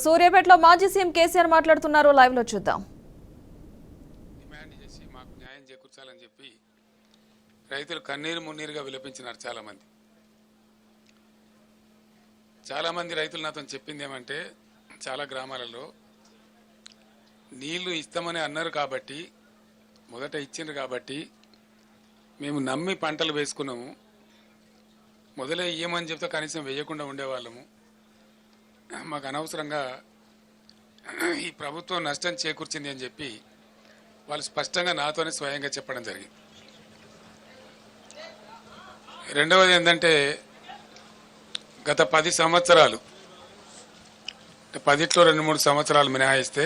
సూర్యాపేటలో మాజీ సీఎం కేసీఆర్ మాట్లాడుతున్నారు. లైవ్ లో చూద్దాం. డిమాండ్ చేసి మాకు న్యాయం చేకూర్చాలని చెప్పి రైతులు కన్నీరు మున్నీరుగా విలపించినారు. చాలా మంది రైతులు నాతో చెప్పింది ఏమంటే, చాలా గ్రామాలలో నీళ్లు ఇస్తామని అన్నారు కాబట్టి, మొదట ఇచ్చిండ్రు కాబట్టి మేము నమ్మి పంటలు వేసుకున్నాము. మొదలే ఇయ్యమని చెప్తే కనీసం వేయకుండా ఉండేవాళ్ళము. మాకు అనవసరంగా ఈ ప్రభుత్వం నష్టం చేకూర్చింది అని చెప్పి వాళ్ళు స్పష్టంగా నాతోనే స్వయంగా చెప్పడం జరిగింది. రెండవది ఏంటంటే, గత 10 సంవత్సరాలు, 10లో 2-3 సంవత్సరాలు మినహాయిస్తే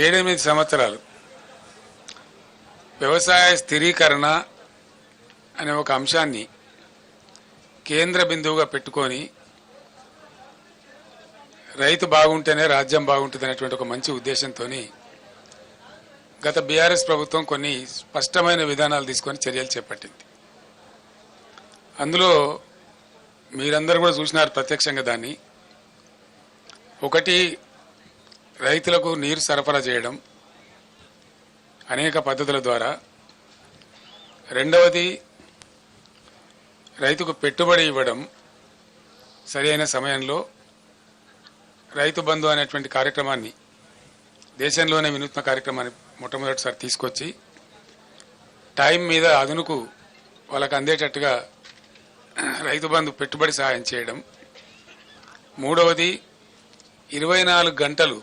7-8 సంవత్సరాలు వ్యవసాయ స్థిరీకరణ అనే ఒక అంశాన్ని కేంద్ర బిందువుగా పెట్టుకొని రైతు బాగుంటేనే రాజ్యం బాగుంటుంది అనేటువంటి ఒక మంచి ఉద్దేశంతో గత బీఆర్ఎస్ ప్రభుత్వం కొన్ని స్పష్టమైన విధానాలు తీసుకొని చర్యలు చేపట్టింది. అందులో మీరందరూ కూడా చూసినారు ప్రత్యక్షంగా దాన్ని. ఒకటి, రైతులకు నీరు సరఫరా చేయడం అనేక పద్ధతుల ద్వారా. రెండవది, రైతుకు పెట్టుబడి ఇవ్వడం సరైన సమయంలో. రైతు బంధు అనేటువంటి కార్యక్రమాన్ని, దేశంలోనే వినూత్న కార్యక్రమాన్ని మొట్టమొదటిసారి తీసుకొచ్చి టైం మీద అదునుకు వాళ్ళకు అందేటట్టుగా రైతు బంధు పెట్టుబడి సహాయం చేయడం. మూడవది, 24 గంటలు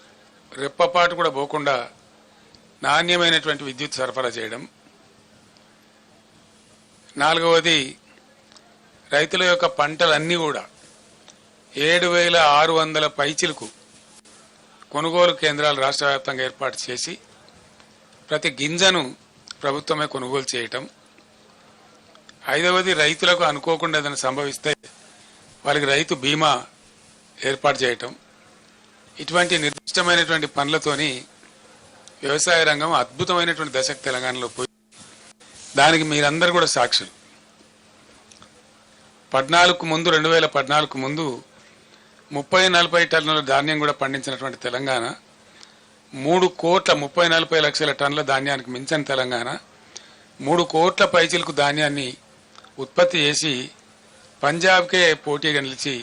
రెప్పపాటు కూడా పోకుండా నాణ్యమైనటువంటి విద్యుత్ సరఫరా చేయడం. నాలుగవది, రైతుల యొక్క పంటలన్నీ కూడా 7,600 పైచిలకు కొనుగోలు కేంద్రాలు రాష్ట్ర వ్యాప్తంగా ఏర్పాటు చేసి ప్రతి గింజను ప్రభుత్వమే కొనుగోలు చేయటం. ఐదవది, రైతులకు అనుకోకుండా ఏదైనా సంభవిస్తే వాళ్ళకి రైతు బీమా ఏర్పాటు చేయటం. ఇటువంటి నిర్దిష్టమైనటువంటి పనులతోని వ్యవసాయ రంగం అద్భుతమైనటువంటి దశకు తెలంగాణలో పోయి, దానికి మీరందరూ కూడా సాక్షులు. 2014 ముందు 30-40 టన్నుల ధాన్యం కూడా పండించినటువంటి తెలంగాణ, 3,40 లక్షల టన్నుల ధాన్యానికి మించిన తెలంగాణ 3 కోట్ల పైచిలకు ధాన్యాన్ని ఉత్పత్తి చేసి పంజాబ్కే పోటీగా నిలిచి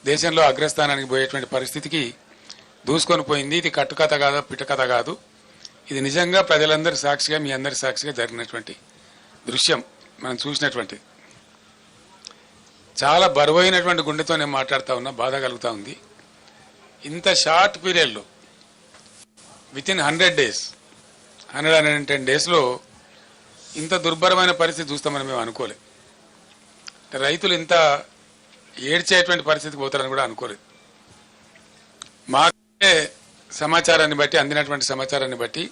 దేశంలో అగ్రస్థానానికి పోయేటువంటి పరిస్థితికి దూసుకొని పోయింది. ఇది కట్టుకథ కాదు, పిటకథ కాదు. ఇది నిజంగా ప్రజలందరి సాక్షిగా, మీ అందరి సాక్షిగా జరిగినటువంటి దృశ్యం, మనం చూసినటువంటి. చాలా బరువైనటువంటి గుండెతో నేను మాట్లాడుతూ ఉన్నా, బాధ కలుగుతూ ఉంది. ఇంత షార్ట్ పీరియడ్లో, వితిన్ 100 days, 110 daysలో ఇంత దుర్భరమైన పరిస్థితి చూస్తామని మేము అనుకోలేదు. రైతులు ఇంత ఏడ్చేటువంటి పరిస్థితికి పోతారని కూడా అనుకోలేదు. మాకే సమాచారాన్ని బట్టి, అందినటువంటి సమాచారాన్ని బట్టి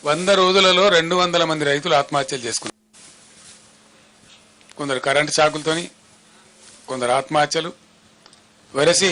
100 రోజులలో 200 మంది రైతులు ఆత్మహత్యలు చేసుకున్నారు. కొందరు కరెంటు షాకులతోని, కొందరు ఆత్మహత్యలు. వరసి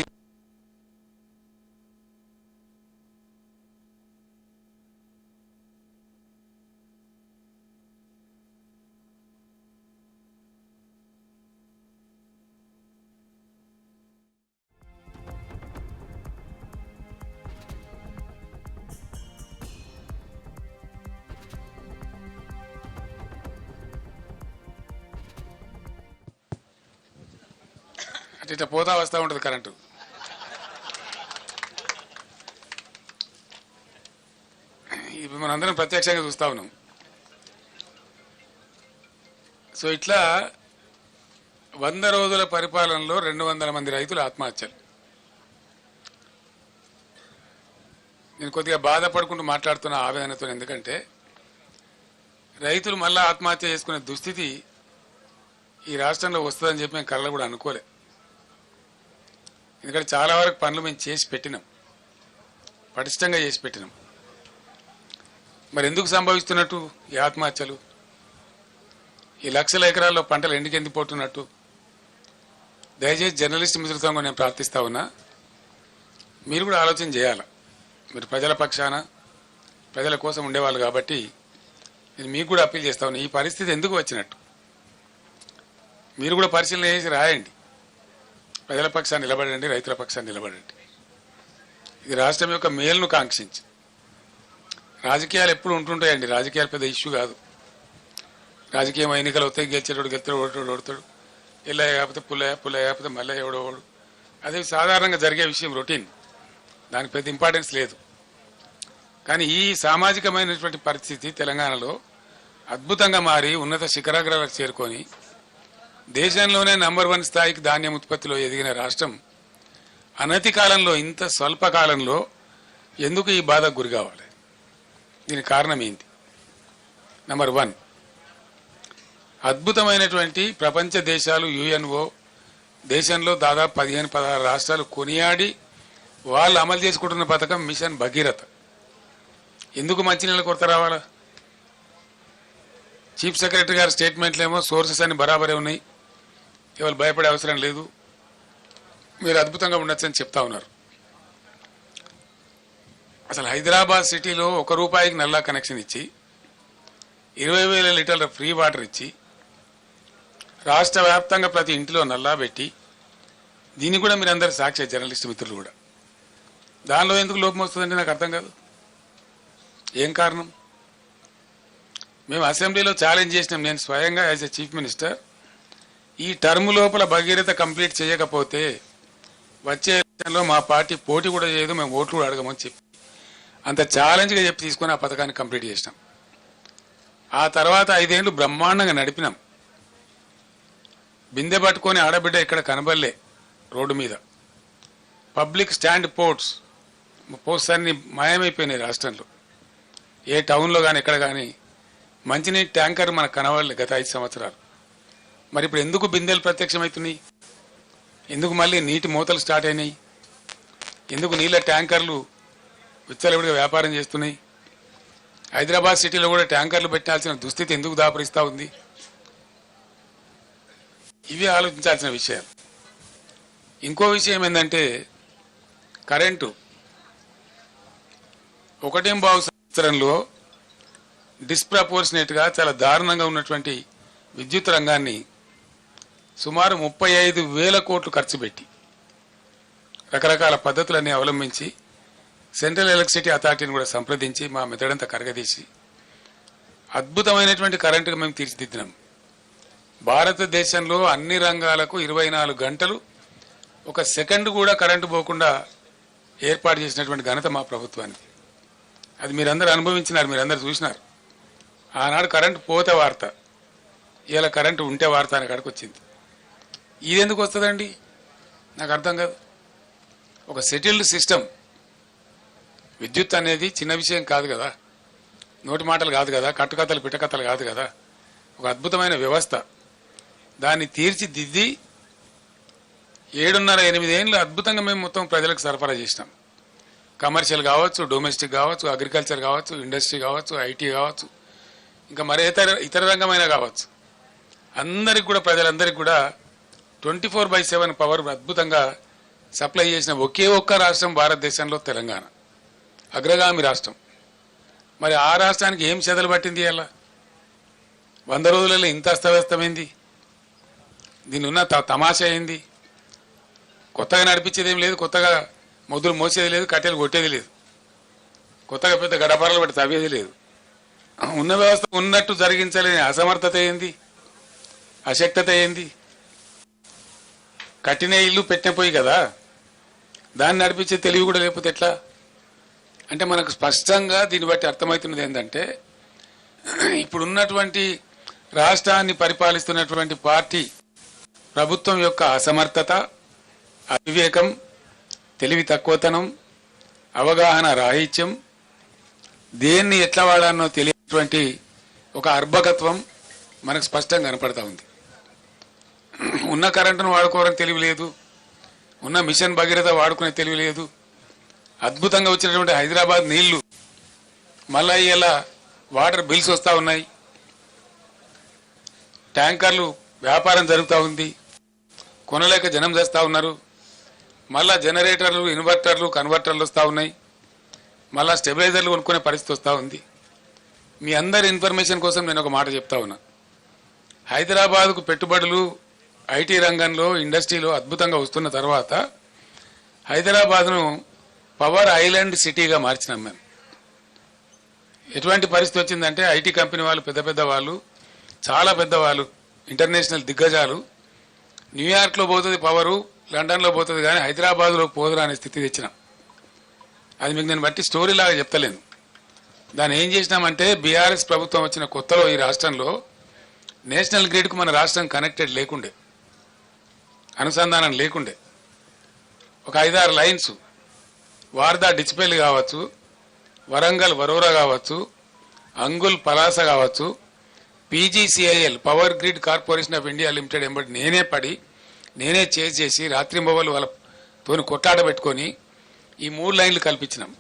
ఇట్లా పోతా వస్తూ ఉంటుంది కరెంటు. ఇప్పుడు మనందరం ప్రత్యక్షంగా చూస్తా ఉన్నాం. సో ఇట్లా 100 రోజుల పరిపాలనలో 200 మంది రైతులు ఆత్మహత్యలు. నేను కొద్దిగా బాధపడుకుంటూ మాట్లాడుతున్న ఆవేదనతో, ఎందుకంటే రైతులు మళ్ళా ఆత్మహత్య చేసుకునే దుస్థితి ఈ రాష్ట్రంలో వస్తుందని చెప్పి మేము కళ్ళ కూడా అనుకోలే. ఎందుకంటే చాలా వరకు పనులు మేము చేసి పెట్టినాం, పటిష్టంగా చేసి పెట్టినాం. మరి ఎందుకు సంభవిస్తున్నట్టు ఈ ఆత్మహత్యలు? ఈ లక్షల ఎకరాల్లో పంటలు ఎండిపోతున్నట్టు? దయచేసి జర్నలిస్ట్ మిత్రులతో నేను ప్రార్థిస్తా ఉన్నా, మీరు కూడా ఆలోచన చేయాలి. మీరు ప్రజల పక్షాన, ప్రజల కోసం ఉండేవాళ్ళు కాబట్టి నేను మీకు కూడా అప్పీల్ చేస్తా ఉన్నా, ఈ పరిస్థితి ఎందుకు వచ్చినట్టు మీరు కూడా పరిశీలన చేసి రాయండి. ప్రజల పక్షాన్ని నిలబడండి, రైతుల పక్షాన్ని నిలబడండి. ఇది రాష్ట్రం యొక్క మేలును కాంక్షించి. రాజకీయాలు ఎప్పుడు ఉంటుంటాయండి, రాజకీయాలు పెద్ద ఇష్యూ కాదు. రాజకీయం ఎన్నికలు వస్తాయి, గెలిచేటోడు గెలుతాడు, ఓడతాడు, ఎల్లయ్య కాకపోతే పుల్లయ్య కాకపోతే మళ్ళీ ఎవడోడు. అది సాధారణంగా జరిగే విషయం, రొటీన్, దానికి పెద్ద ఇంపార్టెన్స్ లేదు. కానీ ఈ సామాజికమైనటువంటి పరిస్థితి తెలంగాణలో అద్భుతంగా మారి ఉన్నత శిఖరాగ్రాలకు చేరుకొని దేశంలోనే నంబర్ 1 స్థాయికి ధాన్యం ఉత్పత్తిలో ఎదిగిన రాష్ట్రం అనతి కాలంలో, ఇంత స్వల్ప కాలంలో ఎందుకు ఈ బాధకు గురి కావాలి? దీనికి కారణం ఏంటి? నంబర్ 1, అద్భుతమైనటువంటి ప్రపంచ దేశాలు, యుఎన్ఓ దేశంలో దాదాపు 15-16 రాష్ట్రాలు కొనియాడి వాళ్ళు అమలు చేసుకుంటున్న పథకం మిషన్ భగీరథ. ఎందుకు మంచినీళ్ళ కొరత రావాలా? చీఫ్ సెక్రటరీ గారి స్టేట్మెంట్లేమో సోర్సెస్ అన్ని బరాబరే ఉన్నాయి, ఎవరు భయపడే అవసరం లేదు, మీరు అద్భుతంగా ఉండొచ్చని చెప్తా ఉన్నారు. అసలు హైదరాబాద్ సిటీలో ₹1 నల్లా కనెక్షన్ ఇచ్చి 20,000 లీటర్ల ఫ్రీ వాటర్ ఇచ్చి రాష్ట్ర వ్యాప్తంగా ప్రతి ఇంటిలో నల్లా పెట్టి, దీన్ని కూడా మీరు అందరు సాక్షి, జర్నలిస్ట్ మిత్రులు కూడా, దానిలో ఎందుకు లోపం వస్తుందంటే నాకు అర్థం కాదు. ఏం కారణం? మేము అసెంబ్లీలో ఛాలెంజ్ చేసినాం, నేను స్వయంగా యాజ్ ఎ చీఫ్ మినిస్టర్, ఈ టర్మ్ లోపల భగీరథ కంప్లీట్ చేయకపోతే వచ్చే ఎలక్షన్లో మా పార్టీ పోటీ కూడా చేయదు, మేము ఓట్లు కూడా అడగమని చెప్పి అంత ఛాలెంజ్గా చెప్పి తీసుకుని ఆ పథకాన్ని కంప్లీట్ చేసినాం. ఆ తర్వాత 5 ఏళ్ళు బ్రహ్మాండంగా నడిపినాం. బిందె పట్టుకొని ఆడబిడ్డ ఇక్కడ కనబడలే రోడ్డు మీద. పబ్లిక్ స్టాండ్ పోస్ట్స్ అన్ని మాయమైపోయినాయి రాష్ట్రంలో. ఏ టౌన్లో కానీ ఎక్కడ కానీ మంచినీటి ట్యాంకర్ మనకు కనబడలే గత 5 సంవత్సరాలు. మరి ఇప్పుడు ఎందుకు బిందెలు ప్రత్యక్షమవుతున్నాయి? ఎందుకు మళ్ళీ నీటి మూతలు స్టార్ట్ అయినాయి? ఎందుకు నీళ్ళ ట్యాంకర్లు విచ్చలవిడిగా వ్యాపారం చేస్తున్నాయి? హైదరాబాద్ సిటీలో కూడా ట్యాంకర్లు పెట్టాల్సిన దుస్థితి ఎందుకు దాపరిస్తూ ఉంది? ఇవి ఆలోచించాల్సిన విషయాలు. ఇంకో విషయం ఏంటంటే కరెంటు 1.5 సంవత్సరంలో డిస్ప్రపోర్షనేట్గా చాలా దారుణంగా ఉన్నటువంటి విద్యుత్ రంగాన్ని సుమారు 35,000 కోట్లు ఖర్చు పెట్టి రకరకాల పద్ధతులన్నీ అవలంబించి సెంట్రల్ ఎలక్ట్రిసిటీ అథారిటీని కూడా సంప్రదించి మా మెదడంతా కరగదీసి అద్భుతమైనటువంటి కరెంటుగా మేము తీర్చిదిద్దినాం. భారతదేశంలో అన్ని రంగాలకు 24 గంటలు 1 సెకండ్ కూడా కరెంటు పోకుండా ఏర్పాటు చేసినటువంటి ఘనత మా ప్రభుత్వానికి. అది మీరందరూ అనుభవించినారు, మీరందరూ చూసినారు. ఆనాడు కరెంటు పోతే వార్త, ఇలా కరెంటు ఉంటే వార్త అనే కాడికి వచ్చింది. ఇది ఎందుకు వస్తుందండి నాకు అర్థం కాదు. ఒక సెటిల్డ్ సిస్టమ్, విద్యుత్ అనేది చిన్న విషయం కాదు కదా, నోటి మాటలు కాదు కదా, కట్టుకథలు పిట్టకథలు కాదు కదా, ఒక అద్భుతమైన వ్యవస్థ. దాన్ని తీర్చిదిద్ది 7.5-8 ఏళ్ళు అద్భుతంగా మేము మొత్తం ప్రజలకు సరఫరా చేసినాం. కమర్షియల్ కావచ్చు, డొమెస్టిక్ కావచ్చు, అగ్రికల్చర్ కావచ్చు, ఇండస్ట్రీ కావచ్చు, ఐటీ కావచ్చు, ఇంకా మరే ఇతర రంగమైనా కావచ్చు, అందరికి కూడా, ప్రజలందరికీ కూడా 24/7 పవర్ అద్భుతంగా సప్లై చేసిన ఒకే ఒక్క రాష్ట్రం భారతదేశంలో తెలంగాణ, అగ్రగామి రాష్ట్రం. మరి ఆ రాష్ట్రానికి ఏం చెదలు పట్టింది? అలా 100 రోజులలో ఇంత అస్తవ్యస్తమైంది. దీని ఉన్న తమాషా అయింది. కొత్తగా నడిపించేది ఏం లేదు, కొత్తగా మొదలు మోసేది లేదు, కట్టెలు కొట్టేది లేదు, కొత్తగా పెద్ద గడపరలు పెట్టి తవ్వేది లేదు. ఉన్న వ్యవస్థ ఉన్నట్టు జరిగించలేని అసమర్థత ఏంది, అశక్తత ఏంది? కట్టిన ఇల్లు పెట్టిన పోయి కదా, దాన్ని నడిపించే తెలివి కూడా లేకపోతే ఎట్లా? అంటే మనకు స్పష్టంగా దీన్ని బట్టి అర్థమవుతున్నది ఏంటంటే, ఇప్పుడున్నటువంటి రాష్ట్రాన్ని పరిపాలిస్తున్నటువంటి పార్టీ ప్రభుత్వం యొక్క అసమర్థత, అవివేకం, తెలివి తక్కువతనం, అవగాహన రాహిత్యం, దేన్ని ఎట్లా వాడానో తెలియనటువంటి ఒక అర్భకత్వం మనకు స్పష్టంగా కనపడతా ఉంది. ఉన్న కరెంటును వాడుకోవడానికి తెలివి లేదు, ఉన్న మిషన్ భగీరథ వాడుకునే తెలివి లేదు. అద్భుతంగా వచ్చినటువంటి హైదరాబాద్ నీళ్లు మళ్ళా ఇలా వాటర్ బిల్స్ వస్తూ ఉన్నాయి, ట్యాంకర్లు వ్యాపారం జరుగుతూ ఉంది, కొనలేక జనం చేస్తూ ఉన్నారు. మళ్ళా జనరేటర్లు, ఇన్వర్టర్లు, కన్వర్టర్లు వస్తూ ఉన్నాయి, మళ్ళా స్టెబిలైజర్లు కొనుక్కునే పరిస్థితి వస్తూ ఉంది. మీ అందరి ఇన్ఫర్మేషన్ కోసం నేను ఒక మాట చెప్తా ఉన్నా. హైదరాబాద్కు పెట్టుబడులు ఐటీ రంగంలో, ఇండస్ట్రీలో అద్భుతంగా వస్తున్న తర్వాత హైదరాబాద్ను పవర్ ఐలాండ్ సిటీగా మార్చినాం మేము. ఎటువంటి పరిస్థితి వచ్చిందంటే ఐటీ కంపెనీ వాళ్ళు పెద్ద వాళ్ళు, చాలా పెద్దవాళ్ళు, ఇంటర్నేషనల్ దిగ్గజాలు న్యూయార్క్లో పోతుంది పవరు, లండన్లో పోతుంది కానీ హైదరాబాద్లో పోదురా అనే స్థితి తెచ్చినాం. అది మీకు నేను బట్టి స్టోరీ లాగా చెప్తలేను. దాన్ని ఏం చేసినామంటే బీఆర్ఎస్ ప్రభుత్వం వచ్చిన కొత్తలో ఈ రాష్ట్రంలో నేషనల్ గ్రిడ్కు మన రాష్ట్రం కనెక్టెడ్ లేకుండే, అనుసంధానం లేకుండే. ఒక 5-6 లైన్స్ వార్దా డిచ్పల్లి కావచ్చు, వరంగల్ వరోరా కావచ్చు, అంగుల్ పలాస కావచ్చు, PGCIL power grid corporation of India limited ఎంబడి నేనే చేసి రాత్రింబవలు వాళ్ళతోని కొట్లాట పెట్టుకొని ఈ 3 లైన్లు కల్పించినాం.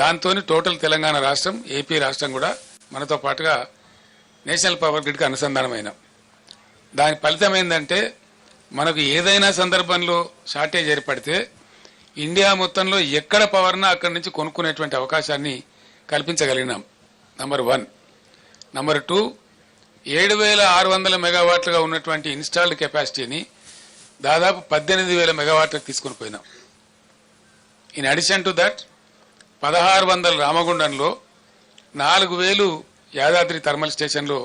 దాంతో టోటల్ తెలంగాణ రాష్ట్రం, ఏపీ రాష్ట్రం కూడా మనతో పాటుగా నేషనల్ పవర్ గ్రిడ్కి అనుసంధానమైనాం. దాని ఫలితం ఏంటంటే మనకు ఏదైనా సందర్భంలో షార్టేజ్ ఏర్పడితే ఇండియా మొత్తంలో ఎక్కడ పవర్నా అక్కడి నుంచి కొనుక్కునేటువంటి అవకాశాన్ని కల్పించగలిగినాం. నంబర్ 1. నంబర్ 2, 7,600 మెగావాట్లుగా ఉన్నటువంటి ఇన్స్టాల్డ్ కెపాసిటీని దాదాపు 18,000 మెగావాట్లకు తీసుకుని పోయినాం. In addition to that 1,600 రామగుండంలో, 4,000 Yadadri thermal స్టేషన్లో,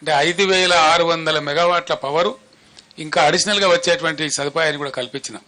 అంటే 5,600 మెగావాట్ల పవరు ఇంకా అడిషనల్గా వచ్చేటువంటి సదుపాయాన్ని కూడా కల్పించినాం.